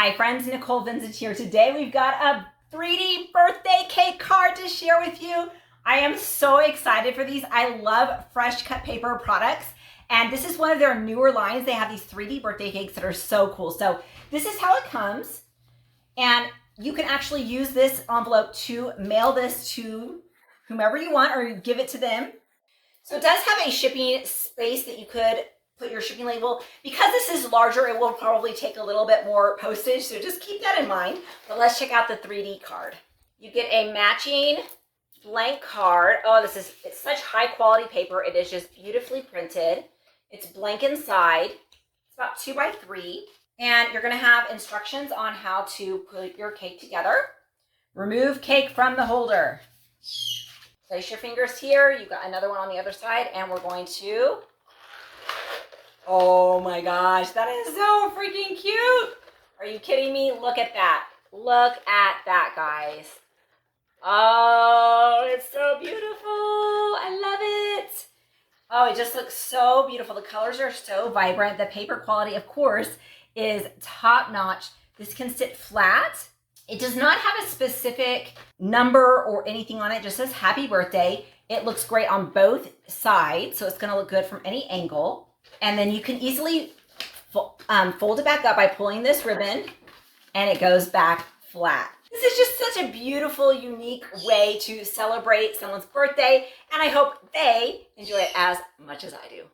Hi friends, Nicole Vincent here. Today we've got a 3D birthday cake card to share with you. I am so excited for these. I love Freshcut paper products, and this is one of their newer lines. They have these 3D birthday cakes that are so cool. So this is how it comes, and you can actually use this envelope to mail this to whomever you want or give it to them. So it does have a shipping space that you could put your shipping label. Because this is larger, it will probably take a little bit more postage, so just keep that in mind. But let's check out the 3D card. You get a matching blank card. Oh, it's such high quality paper. It is just beautifully printed. It's blank inside. It's about 2 by 3. And you're gonna have instructions on how to put your cake together. Remove cake from the holder. Place your fingers here. You've got another one on the other side, and we're going to, oh my gosh, that is so freaking cute. Are you kidding me? Look at that. Look at that, guys. Oh, it's so beautiful. I love it. Oh, it just looks so beautiful. The colors are so vibrant. The paper quality, of course, is top notch. This can sit flat. It does not have a specific number or anything on it. It just says happy birthday. It looks great on both sides, so it's gonna look good from any angle. And then you can easily fold it back up by pulling this ribbon, and it goes back flat. This is just such a beautiful, unique way to celebrate someone's birthday, and I hope they enjoy it as much as I do.